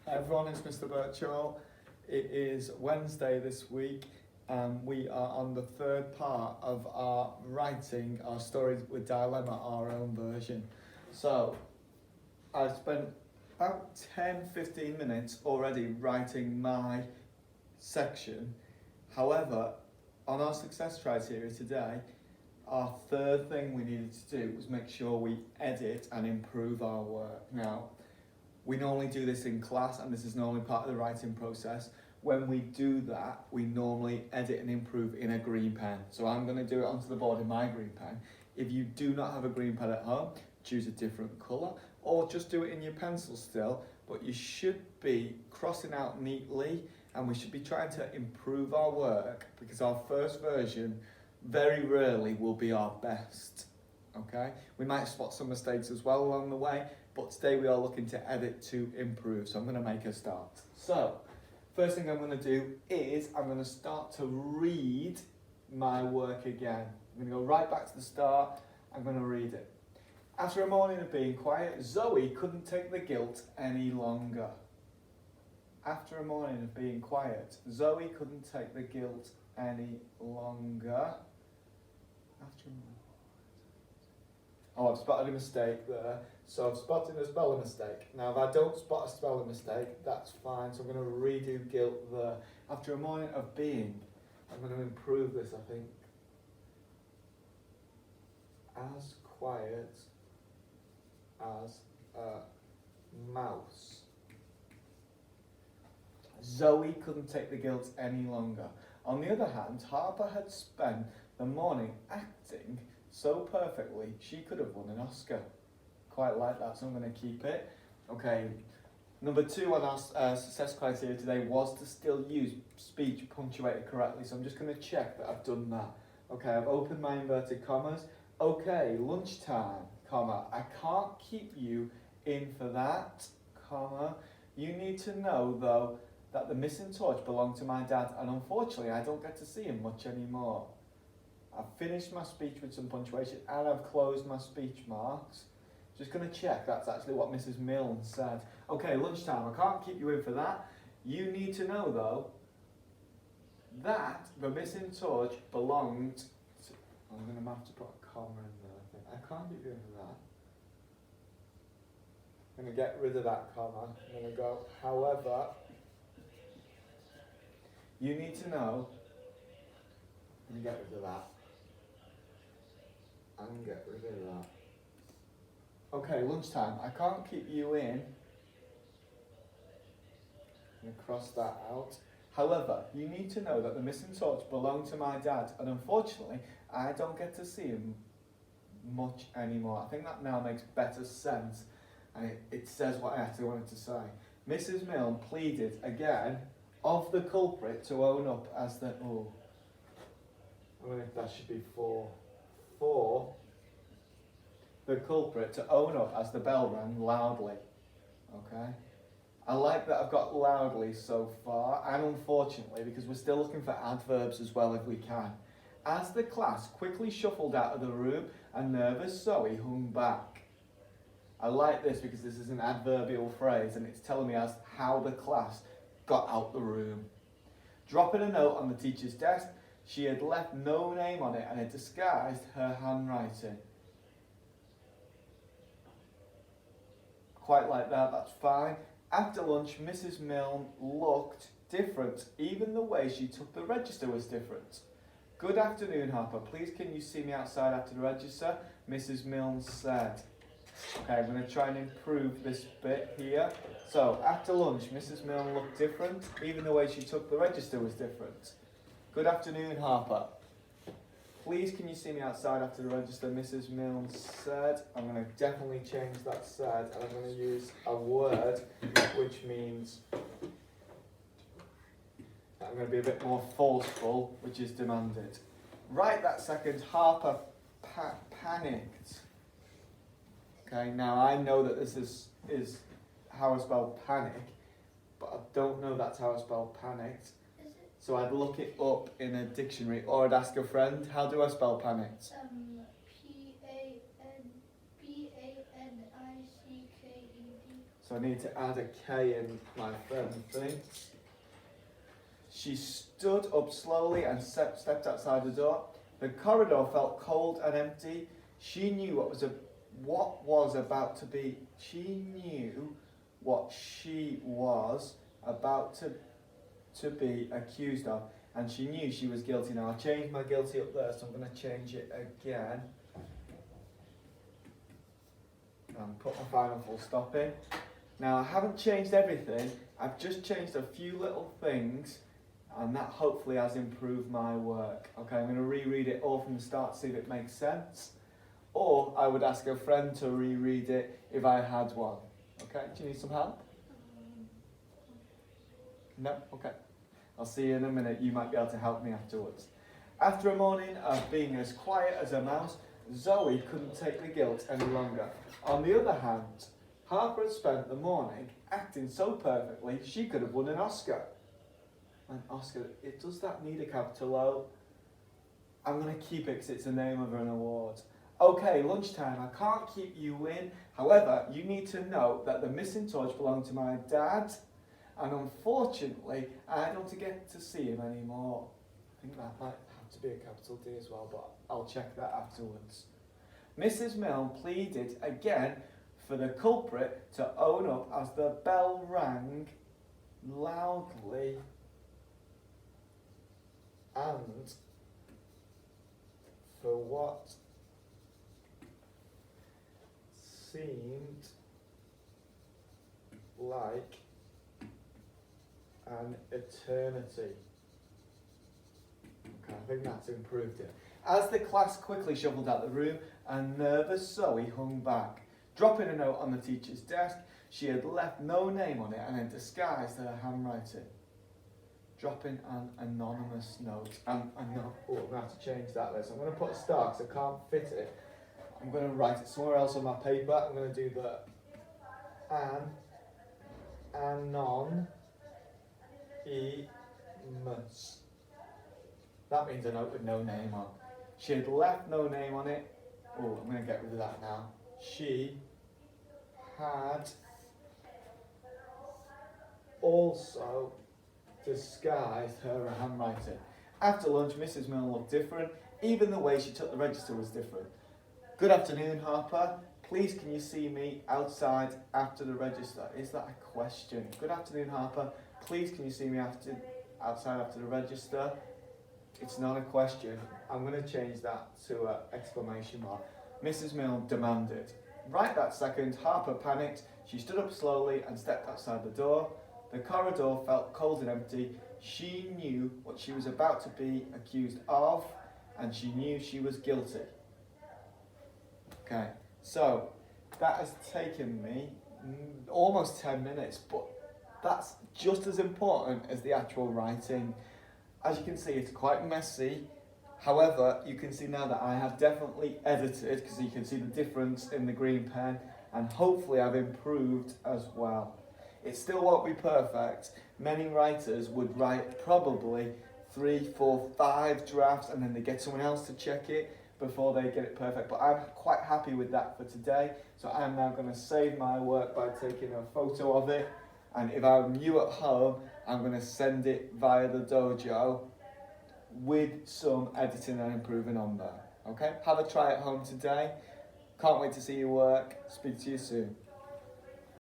Hi everyone, it's Mr. Birchall. It is Wednesday this week and we are on the third part of our writing our Stories with Dilemma, our own version. So I've spent about 10-15 minutes already writing my section. However, on our success criteria today, our third thing we needed to do was make sure we edit and improve our work. Now, we normally do this in class and this is normally part of the writing process. When we do that, we normally edit and improve in a green pen. So I'm going to do it onto the board in my green pen. If you do not have a green pen at home, choose a different colour or just do it in your pencil still, but you should be crossing out neatly and we should be trying to improve our work because our first version very rarely will be our best. Okay, we might spot some mistakes as well along the way, but today we are looking to edit to improve. So I'm going to make a start. So first thing I'm going to do is I'm going to start to read my work again. I'm going to go right back to the start. I'm going to read it. After a morning of being quiet, Zoe couldn't take the guilt any longer. After a morning of being quiet, Zoe couldn't take the guilt any longer. After a morning. Oh, I've spotted a mistake there. So I've spotted a spelling mistake. Now, if I don't spot a spelling mistake, that's fine. So I'm going to redo guilt there. After a morning of being, I'm going to improve this, I think. As quiet as a mouse. Zoe couldn't take the guilt any longer. On the other hand, Harper had spent the morning acting so perfectly, she could have won an Oscar. Quite like that, so I'm going to keep it. Okay, number 2 on our success criteria today was to still use speech punctuated correctly, so I'm just going to check that I've done that. Okay, I've opened my inverted commas. Okay, lunchtime, comma, I can't keep you in for that, comma. You need to know, though, that the missing torch belonged to my dad, and unfortunately I don't get to see him much anymore. I've finished my speech with some punctuation and I've closed my speech marks. Just going to check that's actually what Mrs. Milne said. Okay, lunchtime, I can't keep you in for that. You need to know, though, that the missing torch belonged to... I'm going to have to put a comma in there, I think. I can't keep you in for that. I'm going to get rid of that comma. I'm going to go, however, you need to know... I'm going to get rid of that. And get rid of that. Okay, lunchtime. I can't keep you in. I'm going to cross that out. However, you need to know that the missing torch belonged to my dad, and unfortunately, I don't get to see him much anymore. I think that now makes better sense, and it says what I actually wanted to say. Mrs. Milne pleaded again of the culprit to own up as the... Oh, I wonder if that should be for the culprit to own up as the bell rang loudly. Okay? I like that I've got loudly so far, and unfortunately, because we're still looking for adverbs as well if we can. As the class quickly shuffled out of the room, a nervous Zoe hung back. I like this because this is an adverbial phrase and it's telling me as how the class got out the room. Dropping a note on the teacher's desk, she had left no name on it and it disguised her handwriting. Quite like that, that's fine. After lunch, Mrs. Milne looked different. Even the way she took the register was different. Good afternoon, Harper. Please can you see me outside after the register? Mrs. Milne said. Okay, I'm going to try and improve this bit here. So, after lunch, Mrs. Milne looked different. Even the way she took the register was different. Good afternoon, Harper. Please can you see me outside after the register? Mrs. Milne said. I'm going to definitely change that said and I'm going to use a word which means that I'm going to be a bit more forceful, which is demanded. Right that second, Harper panicked. Okay, now I know that this is how I spell panic, but I don't know that's how I spell panicked. So I'd look it up in a dictionary or I'd ask a friend, how do I spell panicked? P-A-N-B-A-N-I-C-K-E-D. So I need to add a K in my friend thing. She stood up slowly and stepped outside the door. The corridor felt cold and empty. She knew what was about to be. She knew what she was about to be accused of, and she knew she was guilty. Now I changed my guilty up there, so I'm going to change it again and put my final full stop in. Now I haven't changed everything, I've just changed a few little things, and that hopefully has improved my work. Okay, I'm going to reread it all from the start to see if it makes sense, or I would ask a friend to reread it if I had one. Okay, do you need some help? No? Okay. I'll see you in a minute. You might be able to help me afterwards. After a morning of being as quiet as a mouse, Zoe couldn't take the guilt any longer. On the other hand, Harper had spent the morning acting so perfectly she could have won an Oscar. An Oscar, does that need a capital O? I'm going to keep it because it's the name of an award. Okay, lunchtime, I can't keep you in. However, you need to know that the missing torch belonged to my dad, and unfortunately, I don't get to see him anymore. I think that might have to be a capital D as well, but I'll check that afterwards. Mrs. Milne pleaded again for the culprit to own up as the bell rang loudly and for what seemed like an eternity. Okay, I think that's improved it. As the class quickly shuffled out the room, a nervous Zoe hung back. Dropping a note on the teacher's desk, she had left no name on it and had disguised her handwriting. Dropping an anonymous note. I'm going to have to change that there. So I'm going to put a star because I can't fit it. I'm going to write it somewhere else on my paper. I'm going to do the anonymous. That means a note with no name on. She had left no name on it. Oh, I'm going to get rid of that now. She had also disguised her handwriting. After lunch, Mrs. Milne looked different. Even the way she took the register was different. Good afternoon, Harper. Please can you see me outside after the register? Is that a question? Good afternoon, Harper. Please can you see me outside after the register? It's not a question. I'm going to change that to an exclamation mark. Mrs. Milne demanded. Right that second, Harper panicked. She stood up slowly and stepped outside the door. The corridor felt cold and empty. She knew what she was about to be accused of, and she knew she was guilty. Okay, so that has taken me almost 10 minutes, but that's just as important as the actual writing. As you can see, it's quite messy. However, you can see now that I have definitely edited, because you can see the difference in the green pen, and hopefully I've improved as well. It still won't be perfect. Many writers would write probably 3, 4, 5 drafts, and then they get someone else to check it before they get it perfect. But I'm quite happy with that for today. So I'm now going to save my work by taking a photo of it. And if I'm new at home, I'm going to send it via the dojo with some editing and improving on there. Okay? Have a try at home today. Can't wait to see your work. Speak to you soon.